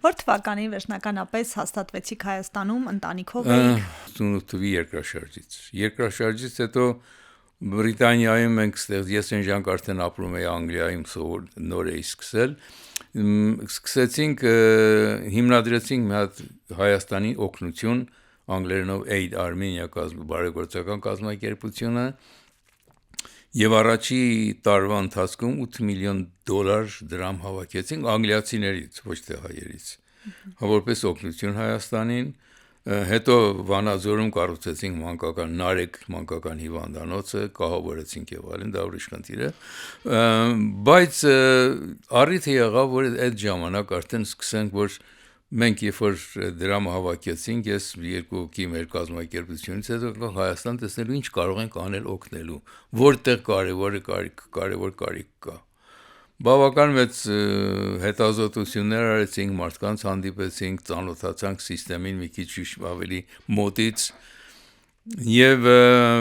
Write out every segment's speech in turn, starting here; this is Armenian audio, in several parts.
Որ թվականին վերջնականապես հաստատվեցիք Հայաստանում, ընտանիքով էիք։ 88 թվականի երկրաշարժից։ Երկրաշարժից հետո Բրիտանիայում մենք ես այն ժամանակ արդեն ապրում էի Անգլիայում, նոր էի սկսել։ Սկսեցինք հիմնադրեցինք մի հատ Հայաստանի օգնություն, անգլերենով Aid Armenia բարեգործական կազմակերպությունը, եւ առաջի տարվա ընթացքում $8 միլիոն դրամ հավաքեցինք անգլիացիներից, ոչ թե հայերից, որպես օգնություն Հայաստանին։ Հետո Վանաձորում կառուցեցինք Նարեկ մանկական հիվանդանոցը, կահավորեցինք եւ այլն, դա ուրիշ խնդիր է, բայց առիթը եղավ, որ այդ ժամանակ արդեն սկսենք, որ մենք երբ որ դրամը հավաքեցինք, ես երկու հոգի մեր կազմակերպությունից հետո Հայաստան տեսնելու ինչ կարող ենք անել օգնելու, որտեղ կարևոր կարիք կա։ Բավական մեծ հետազոտություններ արեցինք, մարդկանց հանդիպեցինք, ծանոթացանք համակարգին մի քիչ ավելի մոտից եւ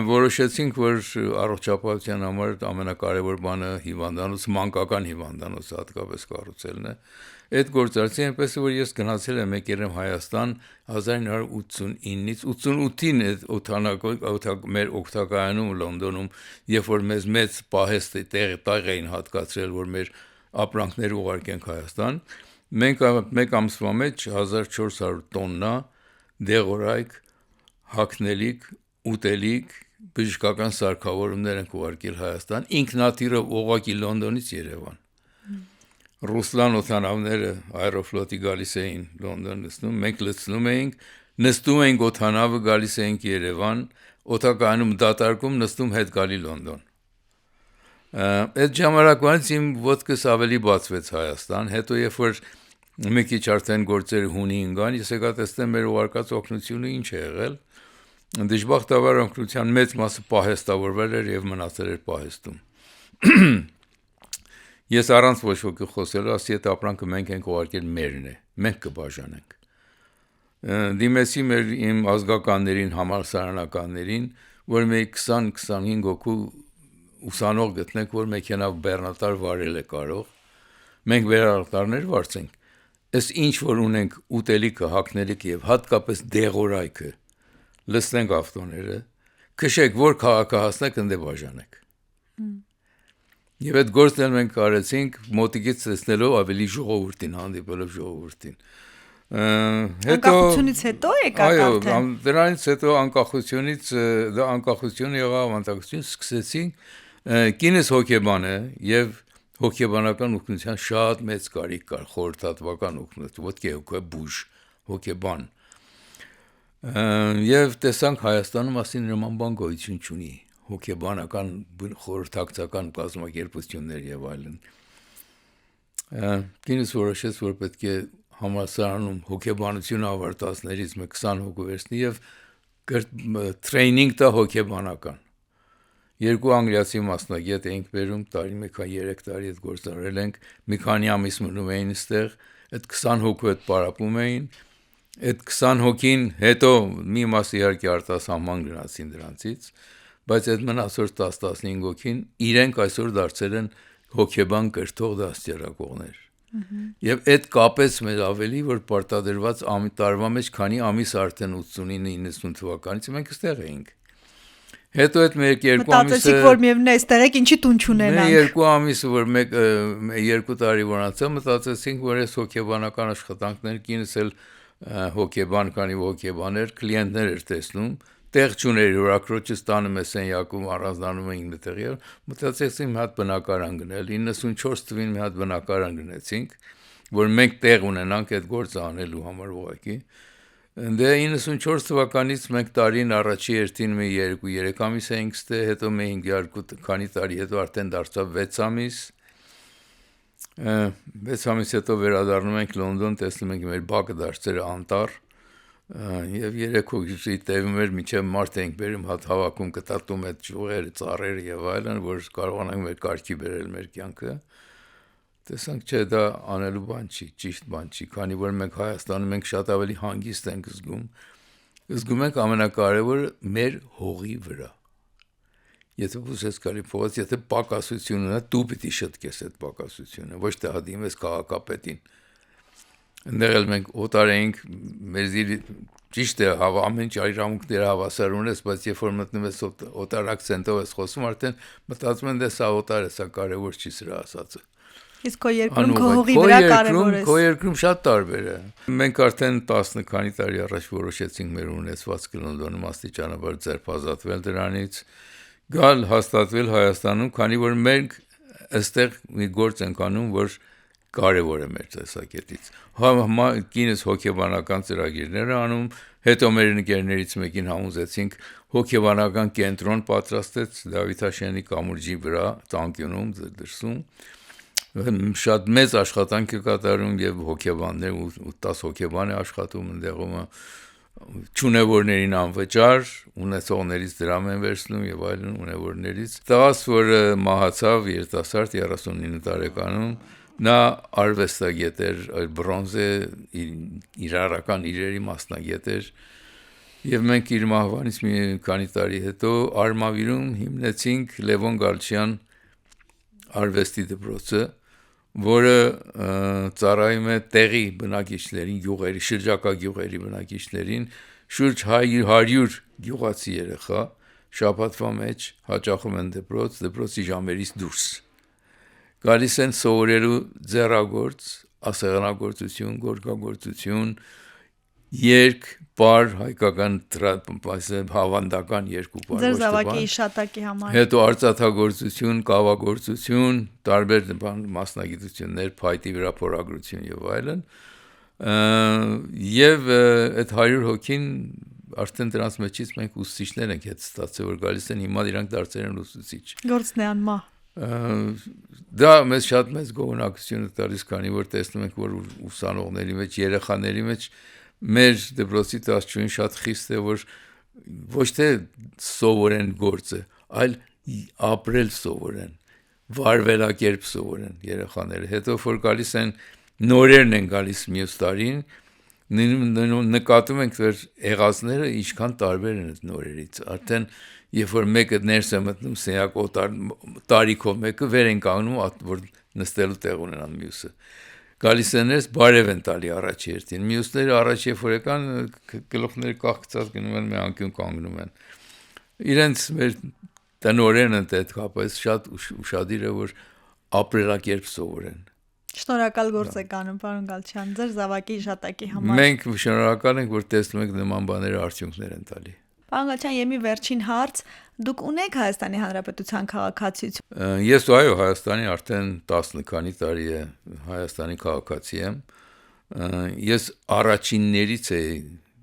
որոշեցինք, որ առողջապահության համար ամենակարևոր բանը մանկական հիվանդանոց հատկապես կառուցելն է։ Այդ գործարքին այնպես որ ես գնացել եմ եկել եմ Հայաստան 1989-ից 88-ին մեր օգտակայանում Լոնդոնում, երբ որ մեզ մեծ պահեստ տեղ էին հատկացրել, որ մեր ապրանքներ ուղարկենք Հայաստան, մենք մեկ ամսվա մեջ 1400 տոննա դեղորայք, հագնելիք, ուտելիք, բժշկական սարքավորումներ ենք ուղարկել Հայաստան, ինքնաթիռով ուղղակի Լոնդոնից Երևան։ Ռուսլան օդանավները Aeroflot-ի գալիս էին Լոնդոն նստում, մենք լցնում էինք օդանավը գալիս էինք Երևան, օդակայանում դատարկում նստում հետ գալի Լոնդոն։ Այդ ժամանակվանից իմ ոտքս ավելի բացվեց Հայաստան, հետո երբ որ մի քիչ արդեն գործերը հունի ընկան, ես եկա տեսնեմ մեր ուղարկած օգնությունը ինչ է եղել։ Դժբախտաբար օգնության մեծ մասը պահեստավորվել էր եւ մնացել էր պահեստում։ Ես առանց ոչ ոքի խոսելու ասի այդ ապրանքը մենք ենք ուղարկել մերն է, մենք կբաժանենք։ Դիմեցի իմ ազգականներին, համալսարանականներին, որ մի 20-25 հոգու ուսանող գտնենք, որ մեքենա բեռնատար վարել է կարող, մենք բեռնատարներ վարձենք, ըստ ինչ որ ունենք ուտելիքը, հագնելիքը եւ հատկապես դեղորայքը, լցնենք ավտոները, քշեք, որ քաղաքը հասնեք, ընդ բաժանեք։ Եվ այդ գործն էլ մենք արեցինք մոտիկից տեսնելով ավելի ժողովրդին, հանդիպելով ժողովրդին։ Անկախությունից հետո եկաք արդեն։ Այո, դրանից հետո անկախությունը եղավ, անկախություն սկսեցինք, կինս հոգեբան է եւ հոգեբանական օգնության շատ մեծ կարիք կար, խորհրդատվական օգնություն, ոտքի բուժ, հոգեբան։ Եվ տեսանք Հայաստանում ասին նման բան գոյություն չունի, հոգեբանական խորհրդակցական կազմակերպություններ եւ այլն։ Կինս որոշեց, որ պետք է համալսարանում հոգեբանություն ավարտածներից 20 հոգու վերցնի եւ տրեյնինգ տա հոգեբանական։ Երկու անգլիացի մասնագետ էինք բերում, 3 տարի այդ գործը արել ենք, մի քանի ամիս մնում էին այստեղ, այդ 20 հոգու հետ պարապում էին, այդ 20 հոգին հետո մի մասը իհարկե արտասահման գնացին դրանցից, բայց այդ մնացած 10-15 հոգին իրենք այսօր դարձել են հոգեբան կրթող դաստիարակողներ։ Եվ այդ կապեց մեզ ավելի, որ պարտադրված տարվա մեջ քանի ամիս արդեն 89-90 թվականից մենք այստեղ էինք։ Հետո այդ մեր երկու ամիսը մտածեցիք, որ միևնույն է այստեղ եք, ինչի տուն չունենանք։ Մեր երկու ամիսը, որ երկու տարի որ անցավ, մտածեցինք, որ այս հոգեբանական աշխատանքներ կինս էլ հոգեբան, քանի հոգեբաներ, կլիենտներ էր տեսնում, տեղ չուներ, հորաքրոջս տանը մեզ սենյակում առանձնանում էին մտեղի, մտածեցինք մի հատ բնակարան գնել, 94 թվականին մի հատ բնակարան գնեցինք, որ մենք տեղ ունենանք այդ գործը անելու համար ուղղակի։ Դե 94 թվականից մենք տարին առաջի երթին մի 2-3 ամիս էինք ստե, հետո մենք քանի տարի հետո արդեն դարձավ 6 ամիս։ 6 ամիս հետո վերադառնում ենք Լոնդոն, տեսնում ենք մեր բակը դարձել է անտառ, եւ 3 հոգի տևում էր, մինչեւ մարտ էինք բերում, հատ հավաքում կտատում այդ ճյուղերը, ծառերը եւ այլն, որ կարողանանք մեր կարգի բերել մեր կյանքը։ Տեսանք, չէ, դա անելու բան չի, ճիշտ բան չի, քանի որ մենք Հայաստանում մենք շատ ավելի հանգիստ ենք զգում ենք ամենակարևորը մեր հողի վրա։ Եթե ուզես կարի փողոց, եթե պակասություն ունա, դու պիտի շտկես այդ պակասությունը, ոչ թե հադիմես քաղաքապետին։ Այնտեղ էլ մենք օտար էինք, մեզի ճիշտ է, ամեն ինչ իրավունքները հավասար ունես, բայց երբ որ մտնում ես օտար акցենտով ես խոսում, արդեն մտածում են, դե սա օտար է, սա կարևոր չի սրա ասածը։ Իսկ քո երկրում քո հողի վրա կարևոր է։ Քո երկրում շատ տարբեր է։ Մենք արդեն 10 քանի տարի առաջ որոշեցինք մեր ունեցվածքը Լոնդոնում աստիճանաբար ձերբազատվել դրանից, գալ հաստատվել Հայաստանում, քանի որ մենք այստեղ մի գործ ենք անում, որ կարևոր է մեր տեսակետից։ Կինս հոգեբանական ծրագիրներ է անում, հետո մեր ընկերներից մեկին համոզեցինք հոգեբանական կենտրոն պատրաստեց Դավիթաշենի կամուրջի վրա, Տանկյունում, դրսում։ Շատ մեծ աշխատանք է կատարում եւ հոգեբաններ ու 10 հոգեբան է աշխատում ընդեղումը չունևորներին անվճար, ունեցողներից դրամ են վերցնում եւ այլն ունևորներից։ Տղաս, որ մահացավ երիտասարդ 39 տարեկանում, նա արվեստագետ էր, բրոնզե իրարական իրերի մասնագետ էր եւ մենք իր մահվանից մի քանի տարի հետո Արմավիրում հիմնեցինք Լևոն Գալչյան արվեստի դպրոցը, որը ծառայում է տեղի բնակիչներին, գյուղերի, շրջակա գյուղերի բնակիչներին, շուրջ 100 գյուղացի երեխա շաբաթվա մեջ հաճախում են դպրոցի ժամերից դուրս։ Գալիս են սովորելու ձեռագործ, ասեղնագործություն, գորգագործություն, երգ, պար, հայկական հավանդական երկու պար։ Ձեր զավակի իշատակի համար։ Հետո արծաթագործություն, կավագործություն, տարբեր մասնագիտություններ, փայտի վրա փորագրություն եւ այլն։ Եվ այդ 100 հոգին արդեն դրանց մեջից մենք ուսուցիչներ ենք հետ ստացել, որ գալիս են հիմա իրանք դարձել են ուսուցիչ։ Գործն է անմահ։ Դա մեզ շատ մեծ գոհունակություն է տալիս, քանի որ տեսնում ենք, որ ուսանողների մեջ, երեխաների մեջ մեր դպրոցի դասչուհին շատ խիստ է, որ ոչ թե սովորեն գործը, այլ ապրել սովորեն, վարվելակերպ սովորեն երեխաները։ Հետո որ գալիս են նորերն են գալիս մյուս տարին, նկատում ենք, որ եղածները ինչքան տարբեր են նորերից։ Արդեն երբ որ մեկը ներս է մտնում սենյակ տարիքով մեկը վեր են կանգնում, որ նստելու տեղ ունենան մյուսը։ Գալիս են ներս, բարև են տալի առաջի հերթին։ Մյուսները առաջ երբ որ եկան, գլուխները կախկացած գնում են, մի անկյուն կանգնում են։ Իրենց մեր տնօրենը դեպքապես շատ ուշադիր է, որ ապրելակերպ սովորեն։ Շնորհակալ գործ եք անում, պարոն Գալչյան, ձեր զավակի իշատակի համար։ Մենք շնորհակալ ենք, որ տեսնում եք նման բաները արդյունքներ են տալի։ Պարոն Գալչյան, եմի վերջին հարց, դուք ունեք Հայաստանի Հանրապետության քաղաքացիություն։ Ես այո, Հայաստանի արդեն 10 քանի տարի է Հայաստանի քաղաքացի եմ։ Ես առաջիններից էի